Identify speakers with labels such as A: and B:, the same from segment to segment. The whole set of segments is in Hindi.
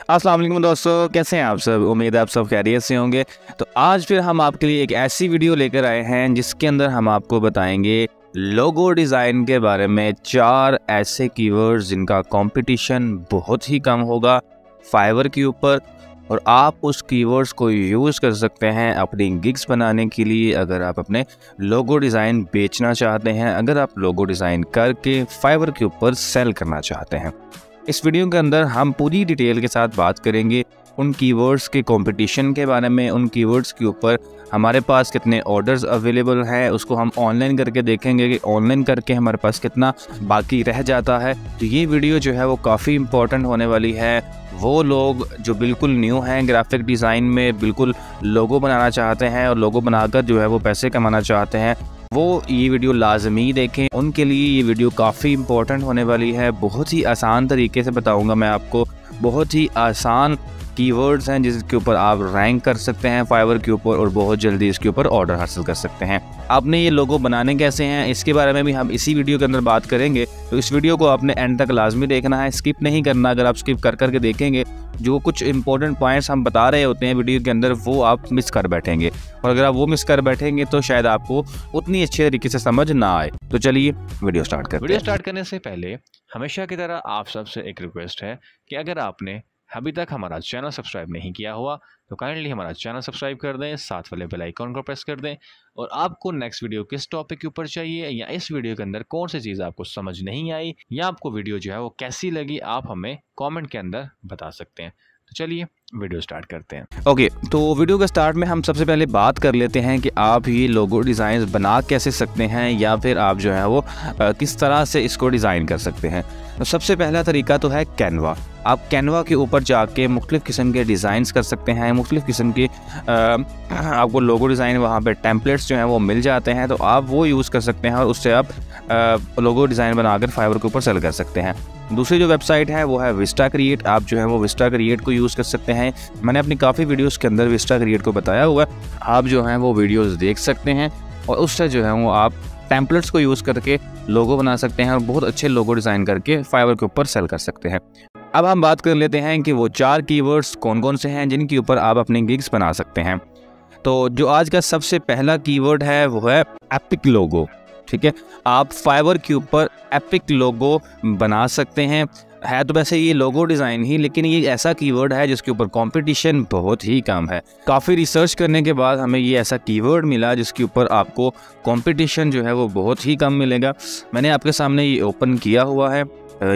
A: अस्सलाम वालेकुम दोस्तों, कैसे हैं आप सब। उम्मीद है आप सब खैरियत से होंगे। तो आज फिर हम आपके लिए एक ऐसी वीडियो लेकर आए हैं जिसके अंदर हम आपको बताएंगे लोगो डिज़ाइन के बारे में 4 ऐसे कीवर्ड्स जिनका कंपटीशन बहुत ही कम होगा फाइवर के ऊपर, और आप उस कीवर्ड्स को यूज़ कर सकते हैं अपनी गिग्स बनाने के लिए। अगर आप अपने लोगो डिज़ाइन बेचना चाहते हैं, अगर आप लोगो डिज़ाइन करके फाइवर के ऊपर सेल करना चाहते हैं, इस वीडियो के अंदर हम पूरी डिटेल के साथ बात करेंगे उन कीवर्ड्स के कंपटीशन के बारे में, उन कीवर्ड्स के ऊपर हमारे पास कितने ऑर्डर्स अवेलेबल हैं, उसको हम ऑनलाइन करके देखेंगे कि ऑनलाइन करके हमारे पास कितना बाकी रह जाता है। तो ये वीडियो जो है वो काफ़ी इंपॉर्टेंट होने वाली है। वो लोग जो बिल्कुल न्यू हैं ग्राफिक डिज़ाइन में, बिल्कुल लोगो बनाना चाहते हैं और लोगो बनाकर जो है वो पैसे कमाना चाहते हैं, वो ये वीडियो लाजमी देखें। उनके लिए ये वीडियो काफ़ी इंपॉर्टेंट होने वाली है। बहुत ही आसान तरीके से बताऊंगा मैं आपको, बहुत ही आसान कीवर्ड्स हैं जिसके ऊपर आप रैंक कर सकते हैं फाइवर के ऊपर और बहुत जल्दी इसके ऊपर ऑर्डर हासिल कर सकते हैं। आपने ये लोगो बनाने कैसे हैं इसके बारे में भी हम इसी वीडियो के अंदर बात करेंगे। तो इस वीडियो को आपने एंड तक लाजमी देखना है, स्किप नहीं करना। अगर आप स्किप कर करके देखेंगे, जो कुछ इंपॉर्टेंट पॉइंट्स हम बता रहे होते हैं वीडियो के अंदर, वो आप मिस कर बैठेंगे, और अगर आप वो मिस कर बैठेंगे तो शायद आपको उतनी अच्छे तरीके से समझ ना आए। तो चलिए वीडियो स्टार्ट करते हैं।
B: वीडियो स्टार्ट करने से पहले हमेशा की तरह आप सबसे एक रिक्वेस्ट है कि अगर आपने अभी तक हमारा चैनल सब्सक्राइब नहीं किया हुआ तो काइंडली हमारा चैनल सब्सक्राइब कर दें, साथ वाले बेल आइकॉन को प्रेस कर दें। और आपको नेक्स्ट वीडियो किस टॉपिक के ऊपर चाहिए, या इस वीडियो के अंदर कौन सी चीज़ आपको समझ नहीं आई, या आपको वीडियो जो है वो कैसी लगी, आप हमें कमेंट के अंदर बता सकते हैं। तो चलिए वीडियो स्टार्ट करते हैं।
A: ओके, तो वीडियो के स्टार्ट में हम सबसे पहले बात कर लेते हैं कि आप ये लोगो डिज़ाइन बना कैसे सकते हैं, या फिर आप जो है वो किस तरह से इसको डिज़ाइन कर सकते हैं। तो सबसे पहला तरीका तो है कैनवा। आप कैनवा के ऊपर जाके मुख्तलिफ़ किस्म के डिज़ाइंस कर सकते हैं, मुख्तलिफ़ किस्म के आपको लोगो डिज़ाइन वहाँ पे टेम्पलेट्स जो हैं वो मिल जाते हैं, तो आप वो यूज़ कर सकते हैं और उससे आप लोगो डिज़ाइन बनाकर फाइवर के ऊपर सेल कर सकते हैं। दूसरी जो वेबसाइट है वो है विस्टा क्रिएट। आप जो है वो विस्टा क्रिएट को यूज़ कर सकते हैं। मैंने अपनी काफ़ी वीडियोस के अंदर विस्टा क्रिएट को बताया हुआ है, आप जो हैं वो वीडियोस देख सकते हैं और उससे जो है वो आप टेम्पलेट्स को यूज़ करके लोगो बना सकते हैं और बहुत अच्छे लोगो डिज़ाइन करके फाइवर के ऊपर सेल कर सकते हैं। अब हम बात कर लेते हैं कि वो 4 कीवर्ड्स कौन कौन से हैं जिनके ऊपर आप अपनी गिग्स बना सकते हैं। तो जो आज का सबसे पहला कीवर्ड है वो है एपिक लोगो। ठीक है, आप फाइवर के ऊपर एपिक लोगो बना सकते हैं। है तो वैसे ये लोगो डिज़ाइन ही, लेकिन ये ऐसा कीवर्ड है जिसके ऊपर कंपटीशन बहुत ही कम है। काफ़ी रिसर्च करने के बाद हमें ये ऐसा कीवर्ड मिला जिसके ऊपर आपको कंपटीशन जो है वो बहुत ही कम मिलेगा। मैंने आपके सामने ये ओपन किया हुआ है।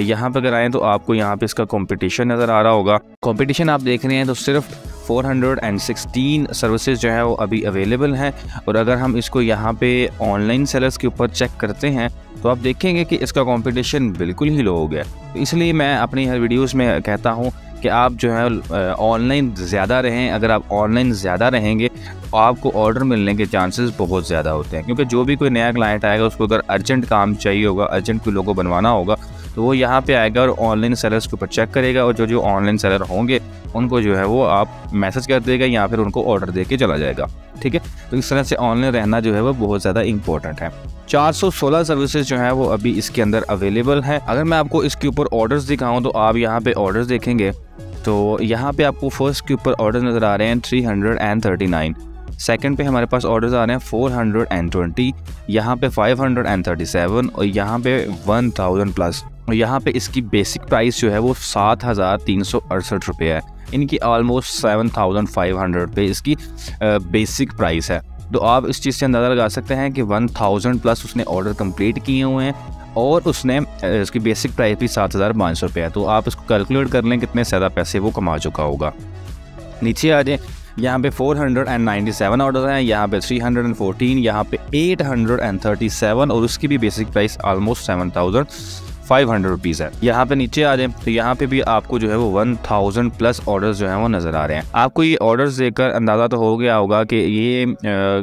A: यहाँ पर अगर आएँ तो आपको यहाँ पे इसका कंपटीशन नज़र आ रहा होगा। कंपटीशन आप देख रहे हैं तो सिर्फ 416 सर्विसेज जो है वो अभी अवेलेबल हैं, और अगर हम इसको यहाँ पे ऑनलाइन सेलर्स के ऊपर चेक करते हैं तो आप देखेंगे कि इसका कंपटीशन बिल्कुल ही लो हो गया। तो इसलिए मैं अपनी हर वीडियोस में कहता हूँ कि आप जो है ऑनलाइन ज़्यादा रहें। अगर आप ऑनलाइन ज़्यादा रहेंगे तो आपको ऑर्डर मिलने के चांसेस बहुत ज़्यादा होते हैं, क्योंकि जो भी कोई नया क्लाइंट आएगा उसको अगर अर्जेंट काम चाहिए होगा, अर्जेंट कोई लोगो बनवाना होगा, तो वो यहाँ पे आएगा और ऑनलाइन सेलर्स के ऊपर चेक करेगा, और जो ऑनलाइन सेलर होंगे उनको जो है वो आप मैसेज कर देगा या फिर उनको ऑर्डर दे के चला जाएगा। ठीक है, तो इस तरह से ऑनलाइन रहना जो है वो बहुत ज़्यादा इंपॉर्टेंट है। 416 सर्विसेज जो है वो अभी इसके अंदर अवेलेबल है। अगर मैं आपको इसके ऊपर ऑर्डर्स दिखाऊँ तो आप यहाँ पे ऑर्डर्स देखेंगे तो यहाँ पे आपको फर्स्ट के ऊपर ऑर्डर नज़र आ रहे हैं 339, सेकंड पे हमारे पास ऑर्डर्स आ रहे हैं 420, यहाँ पे 537 और यहाँ पे 1000 प्लस। और यहाँ पे इसकी बेसिक प्राइस जो है वो 7368 रुपये है। इनकी ऑलमोस्ट 7500 पे इसकी बेसिक प्राइस है। तो आप इस चीज़ से अंदाज़ा लगा सकते हैं कि 1000 प्लस उसने ऑर्डर कंप्लीट किए हुए हैं, और उसने इसकी बेसिक प्राइस भी 7500 रुपये है। तो आप इसको कैलकुलेट कर लें कितने ज़्यादा पैसे वो कमा चुका होगा। नीचे आ जाए, यहाँ पे 497 ऑर्डर हैं, यहाँ पे 314, यहाँ पे 837, और उसकी भी बेसिक प्राइस ऑलमोस्ट 7500 रुपीज़ है। यहाँ पे नीचे आ जाए तो यहाँ पे भी आपको जो है वो 1000 प्लस ऑर्डर्स जो है वो नज़र आ रहे हैं। आपको ये ऑर्डर्स देखकर अंदाज़ा तो हो गया होगा कि ये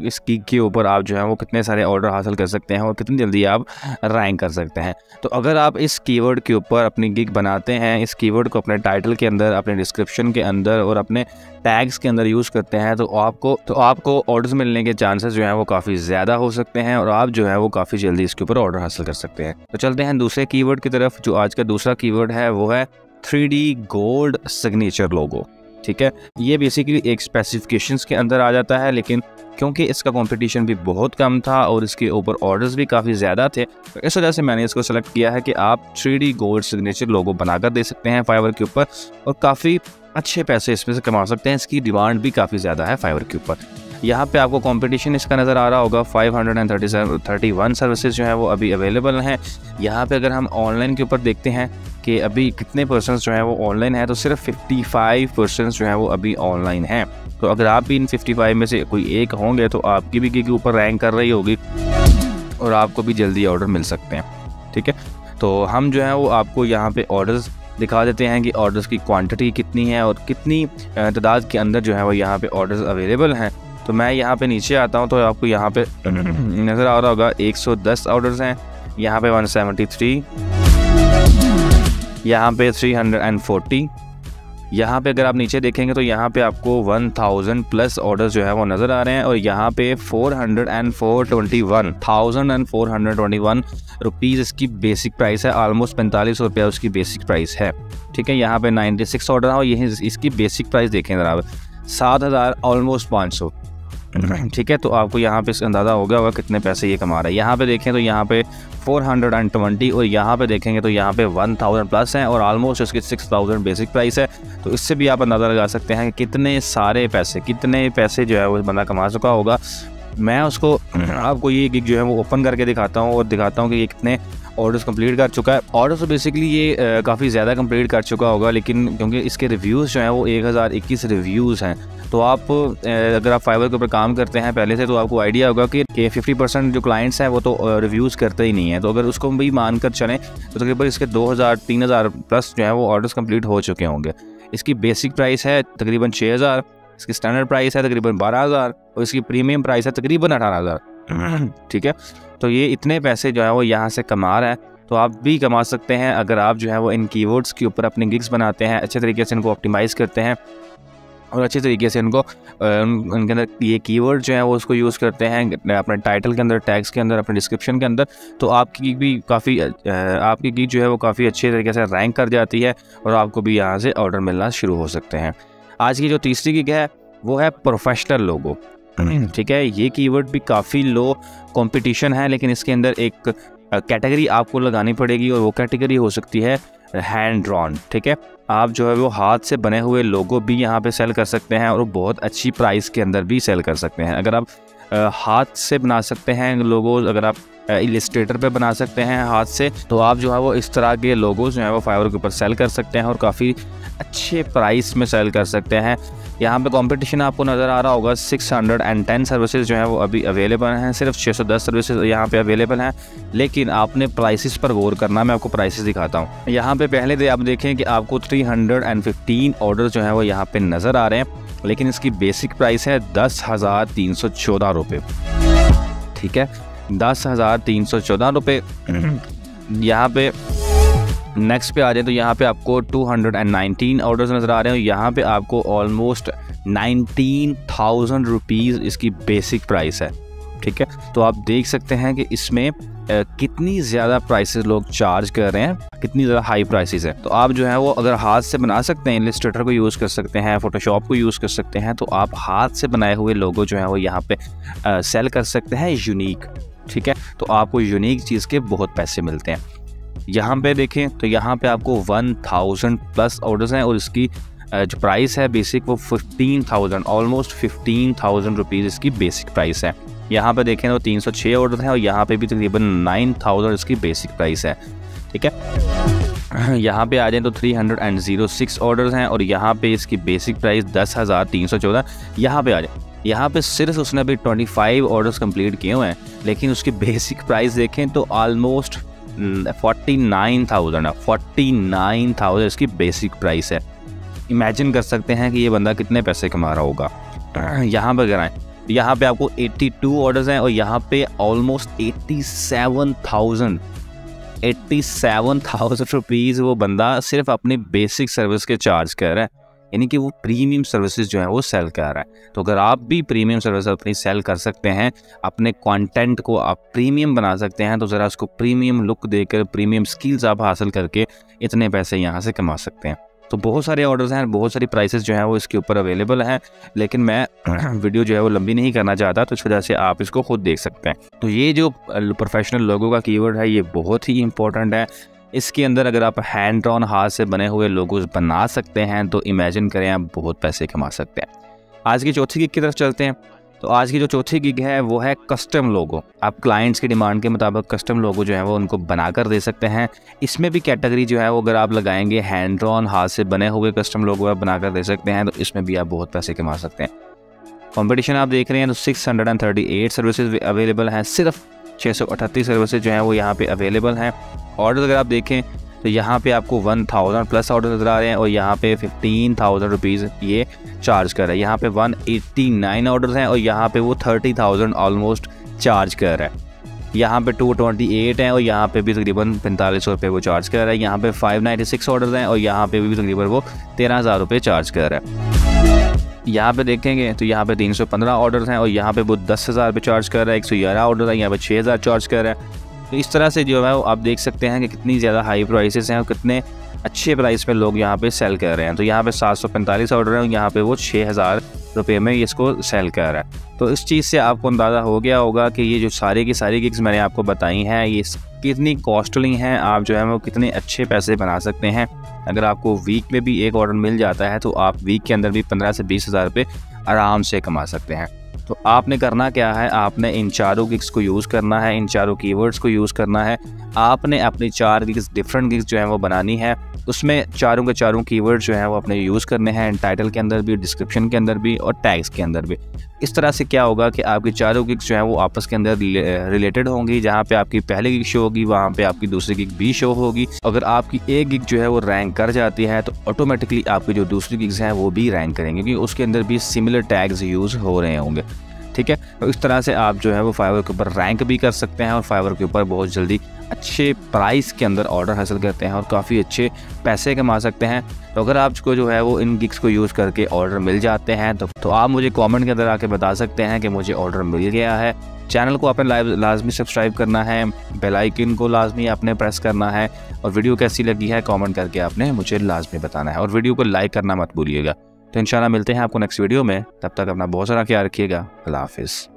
A: इस गिग के ऊपर आप जो है वो कितने सारे ऑर्डर हासिल कर सकते हैं और कितनी जल्दी आप रैंक कर सकते हैं। तो अगर आप इस कीवर्ड के ऊपर अपनी गिग बनाते हैं, इस कीवर्ड को अपने टाइटल के अंदर, अपने डिस्क्रिप्शन के अंदर और अपने टैग्स के अंदर यूज़ करते हैं, तो आपको ऑर्डर्स मिलने के चांसेस जो है वो काफ़ी ज़्यादा हो सकते हैं, और आप जो है वो काफ़ी जल्दी इसके ऊपर ऑर्डर हासिल कर सकते हैं। तो चलते हैं दूसरे कीवर्ड की तरफ। जो आज का दूसरा कीवर्ड है वो है 3D गोल्ड सिग्नेचर लोगो। ठीक है, ये बेसिकली एक स्पेसिफिकेशंस के अंदर आ जाता है, लेकिन क्योंकि इसका कंपटीशन भी बहुत कम था और इसके ऊपर ऑर्डर्स भी काफ़ी ज़्यादा थे, तो इस वजह से मैंने इसको सेलेक्ट किया है कि आप 3D गोल्ड सिग्नेचर लोगो बनाकर दे सकते हैं फाइवर के ऊपर और काफ़ी अच्छे पैसे इसमें से कमा सकते हैं। इसकी डिमांड भी काफ़ी ज़्यादा है फाइवर के ऊपर। यहाँ पे आपको कंपटीशन इसका नज़र आ रहा होगा। 531 सर्विसेज जो है वो अभी अवेलेबल हैं। यहाँ पे अगर हम ऑनलाइन के ऊपर देखते हैं कि अभी कितने परसेंट जो है वो ऑनलाइन है, तो सिर्फ 55% जो है वो अभी ऑनलाइन है। तो अगर आप भी इन 55 में से कोई एक होंगे तो आपकी भी गिग ऊपर रैंक कर रही होगी और आपको भी जल्दी ऑर्डर मिल सकते हैं। ठीक है, तो हम जो है वो आपको यहाँ पे ऑर्डर्स दिखा देते हैं कि ऑर्डर्स की क्वांटिटी कितनी है और कितनी तादाद के अंदर जो है वो यहाँ पे ऑर्डर्स अवेलेबल हैं। तो मैं यहाँ पे नीचे आता हूँ तो आपको यहाँ पे नज़र आ रहा होगा 110 ऑर्डर्स हैं, यहाँ पे 173, यहाँ पे 340, यहाँ पे अगर आप नीचे देखेंगे तो यहाँ पे आपको 1000 प्लस ऑर्डर्स जो है वो नज़र आ रहे हैं और यहाँ पे 1421 रुपीज़ इसकी बेसिक प्राइस है। ऑलमोस्ट 45 रुपया उसकी बेसिक प्राइस है। ठीक है, यहाँ पे 96 ऑर्डर है और यही इसकी बेसिक प्राइस देखें ज़रा, 7000 ऑलमोस्ट 500। ठीक है, तो आपको यहाँ पे अंदाज़ा हो गया होगा कितने पैसे ये कमा रहा है। यहाँ पे देखें तो यहाँ पे 420 और यहाँ पे देखेंगे तो यहाँ पे 1000 प्लस हैं और ऑलमोस्ट उसकी 6000 बेसिक प्राइस है। तो इससे भी आप अंदाज़ा लगा सकते हैं कि कितने पैसे जो है वो बंदा कमा चुका होगा। मैं उसको आपको ये गिग जो है वो ओपन करके दिखाता हूँ और दिखाता हूँ कि ये कितने ऑर्डर्स कंप्लीट कर चुका है। ऑर्डर तो बेसिकली ये काफ़ी ज़्यादा कंप्लीट कर चुका होगा, लेकिन क्योंकि इसके रिव्यूज़ जो हैं वो 1021 रिव्यूज़ हैं, तो आप अगर आप फाइवर के ऊपर काम करते हैं पहले से तो आपको आइडिया होगा कि 50% जो क्लाइंट्स हैं वो तो रिव्यूज़ करते ही नहीं हैं। तो अगर उसको भी मान कर चलें तो तकरीबन इसके 2000-3000 प्लस जो है वो ऑर्डर्स कंप्लीट हो चुके होंगे। इसकी बेसिक प्राइस है तकरीबन 6000, इसकी स्टैंडर्ड प्राइस है तकरीबन 12000 और इसकी प्रीमियम प्राइस है तकरीबन 18000। ठीक है, तो ये इतने पैसे जो है वो यहाँ से कमा रहा है, तो आप भी कमा सकते हैं अगर आप जो है वो इन कीवर्ड्स के ऊपर अपने गिग्स बनाते हैं, अच्छे तरीके से इनको ऑप्टिमाइज़ करते हैं और अच्छे तरीके से इनको उनके अंदर ये कीवर्ड जो है वो उसको यूज़ करते हैं अपने टाइटल के अंदर, टैग्स के अंदर, अपने डिस्क्रिप्शन के अंदर, तो आपकी गिग भी आपकी गिग जो है वो काफ़ी अच्छे तरीके से रैंक कर जाती है और आपको भी यहाँ से ऑर्डर मिलना शुरू हो सकते हैं। आज की जो तीसरी गिग है वो है प्रोफेशनल लोगो। ठीक है, ये कीवर्ड भी काफ़ी लो कंपटीशन है, लेकिन इसके अंदर एक कैटेगरी आपको लगानी पड़ेगी और वो कैटेगरी हो सकती है हैंड ड्रॉन। ठीक है, आप जो है वो हाथ से बने हुए लोगो भी यहाँ पे सेल कर सकते हैं और बहुत अच्छी प्राइस के अंदर भी सेल कर सकते हैं। अगर आप हाथ से बना सकते हैं लोगोज, अगर आप इलस्ट्रेटर पे बना सकते हैं हाथ से, तो आप जो है वो इस तरह के लोगोज जो है वो फाइवर के ऊपर सेल कर सकते हैं और काफ़ी अच्छे प्राइस में सेल कर सकते हैं। यहाँ पे कंपटीशन आपको नज़र आ रहा होगा। 610 सर्विसेज जो है वो अभी अवेलेबल हैं, सिर्फ 610 सर्विसेज यहाँ पे अवेलेबल हैं, लेकिन आपने प्राइसेस पर गौर करना। मैं आपको प्राइसेस दिखाता हूँ। यहाँ पे पहले आप देखें कि आपको 315 ऑर्डर जो है वो यहाँ पे नज़र आ रहे हैं, लेकिन इसकी बेसिक प्राइस है 10,314 रुपये। ठीक है, 10,314 रुपये। यहाँ पे नेक्स्ट पे आ जाए तो यहाँ पे आपको 219 ऑर्डर्स नज़र आ रहे हैं। यहाँ पे आपको ऑलमोस्ट 19,000 रुपीज़ इसकी बेसिक प्राइस है। ठीक है, तो आप देख सकते हैं कि इसमें कितनी ज़्यादा प्राइसेस लोग चार्ज कर रहे हैं, कितनी ज़्यादा हाई प्राइसेस है। तो आप जो है वो अगर हाथ से बना सकते हैं, इलस्ट्रेटर को यूज़ कर सकते हैं, फोटोशॉप को यूज़ कर सकते हैं, तो आप हाथ से बनाए हुए लोगो जो है वो यहाँ पे सेल कर सकते हैं यूनिक। ठीक है, तो आपको यूनिक चीज़ के बहुत पैसे मिलते हैं। यहाँ पे देखें तो यहाँ पे आपको 1000 प्लस ऑर्डर्स हैं और इसकी जो प्राइस है बेसिक वो 15,000, ऑलमोस्ट 15,000 रुपीज़ इसकी बेसिक प्राइस है। यहाँ पे देखें तो 306 ऑर्डर हैं और यहाँ पे भी तकरीबन 9,000 इसकी बेसिक प्राइस है। ठीक है, यहाँ पे आ जाएं तो 306 ऑर्डर्स हैं और यहाँ पे इसकी बेसिक प्राइस 10,314। यहाँ पे आ जाए, यहाँ पे सिर्फ उसने अभी 25 ऑर्डर्स कंप्लीट किए हुए हैं, लेकिन उसकी बेसिक प्राइस देखें तो ऑलमोस्ट 49,000 इसकी बेसिक प्राइस है। इमेजिन कर सकते हैं कि ये बंदा कितने पैसे कमा रहा होगा। यहाँ पर अगर आए, यहाँ पे आपको 82 ऑर्डर्स हैं और यहाँ पे ऑलमोस्ट 87,000 रुपीज़ वो बंदा सिर्फ अपनी बेसिक सर्विस के चार्ज कर रहा है। यानी कि वो प्रीमियम सर्विसेज जो है वो सेल कर रहा है। तो अगर आप भी प्रीमियम सर्विस अपनी सेल कर सकते हैं, अपने कंटेंट को आप प्रीमियम बना सकते हैं, तो ज़रा उसको प्रीमियम लुक देकर, प्रीमियम स्किल्स आप हासिल करके इतने पैसे यहाँ से कमा सकते हैं। तो बहुत सारे ऑर्डर्स हैं, बहुत सारी प्राइसेस जो हैं वो इसके ऊपर अवेलेबल हैं, लेकिन मैं वीडियो जो है वो लंबी नहीं करना चाहता, तो इस वजह से आप इसको खुद देख सकते हैं। तो ये जो प्रोफेशनल लोगो का कीवर्ड है ये बहुत ही इंपॉर्टेंट है। इसके अंदर अगर आप हैंड ऑन हाथ से बने हुए लोगोस बना सकते हैं तो इमेजिन करें आप बहुत पैसे कमा सकते हैं। आज की चौथी गिग की तरफ चलते हैं। तो आज की जो चौथी गिग है वो है कस्टम लोगो। आप क्लाइंट्स की डिमांड के मुताबिक कस्टम लोगो जो है वो उनको बनाकर दे सकते हैं। इसमें भी कैटेगरी जो है वो अगर आप लगाएंगे हैंड ऑन हाथ से बने हुए कस्टम लोगो आप बनाकर दे सकते हैं, तो इसमें भी आप बहुत पैसे कमा सकते हैं। कंपटीशन आप देख रहे हैं तो 638 सर्विसेज अवेलेबल हैं, सिर्फ 638 सर्विसेज जो हैं वो यहाँ पे अवेलेबल हैं। ऑर्डर अगर आप देखें तो यहाँ पे आपको 1000 प्लस ऑर्डर नज़र आ रहे हैं और यहाँ पे 15,000 रुपीज़ ये चार्ज कर रहा है। यहाँ पे 189 ऑर्डर्स हैं और यहाँ पे वो 30,000 ऑलमोस्ट चार्ज कर रहा है। यहाँ पे 228 हैं और यहाँ पे भी तकरीबन 4500 रुपये वो चार्ज कर रहा है। यहाँ पे 596 ऑर्डर्स हैं और यहाँ पे भी तकरीबन वो 13,000 रुपये चार्ज कर रहा है। यहाँ पे देखेंगे तो यहाँ पे 315 ऑर्डर्स हैं और यहाँ पे वो 10,000 रुपये चार्ज कर रहा है। 111 ऑर्डर है, यहाँ पे 6,000 चार्ज कर रहा है। तो इस तरह से जो है वो आप देख सकते हैं कि कितनी ज़्यादा हाई प्राइसेस हैं और कितने अच्छे प्राइस पे लोग यहाँ पे सेल कर रहे हैं। तो यहाँ पे 745 ऑर्डर हैं और यहाँ पे वो 6,000 रुपये में इसको सेल कर रहा है। तो इस चीज़ से आपको अंदाज़ा हो गया होगा कि ये जो सारी की सारी गिग्स मैंने आपको बताई हैं ये कितनी कॉस्टली हैं, आप जो है वो कितने अच्छे पैसे बना सकते हैं। अगर आपको वीक में भी एक ऑर्डर मिल जाता है तो आप वीक के अंदर भी 15 से 20,000 रुपये आराम से कमा सकते हैं। तो आपने करना क्या है, आपने इन चारों गिग्स को यूज़ करना है, इन चारों कीवर्ड्स को यूज़ करना है। आपने अपनी 4 गिग्स डिफरेंट गिग्स जो हैं वो बनानी है, उसमें चारों के चारों कीवर्ड्स जो हैं वो अपने यूज़ करने हैं, टाइटल के अंदर भी, डिस्क्रिप्शन के अंदर भी और टैग्स के अंदर भी। इस तरह से क्या होगा कि आपकी चारों गिग्स जो हैं वो आपस के अंदर रिलेटेड होंगी। जहाँ पे आपकी पहली गिग शो होगी वहाँ पे आपकी दूसरी गिग भी शो होगी। अगर आपकी एक गिग जो है वो रैंक कर जाती है तो ऑटोमेटिकली आपकी जो दूसरी गिग्स हैं वो भी रैंक करेंगे, क्योंकि उसके अंदर भी सिमिलर टैग्स यूज़ हो रहे होंगे। ठीक है, तो इस तरह से आप जो है वो फाइवर के ऊपर रैंक भी कर सकते हैं और फाइवर के ऊपर बहुत जल्दी अच्छे प्राइस के अंदर ऑर्डर हासिल करते हैं और काफ़ी अच्छे पैसे कमा सकते हैं। तो अगर आपको जो है वो इन गिग्स को यूज़ करके ऑर्डर मिल जाते हैं तो आप मुझे कमेंट के अंदर आके बता सकते हैं कि मुझे ऑर्डर मिल गया है। चैनल को आपने लाजमी सब्सक्राइब करना है, बेल आइकन को लाजमी आपने प्रेस करना है और वीडियो कैसी लगी है कमेंट करके आपने मुझे लाजमी बताना है और वीडियो को लाइक करना मत भूलिएगा। तो इंशाल्लाह मिलते हैं आपको नेक्स्ट वीडियो में, तब तक अपना बहुत सारा ख्याल रखिएगा। अल्लाह हाफिज़।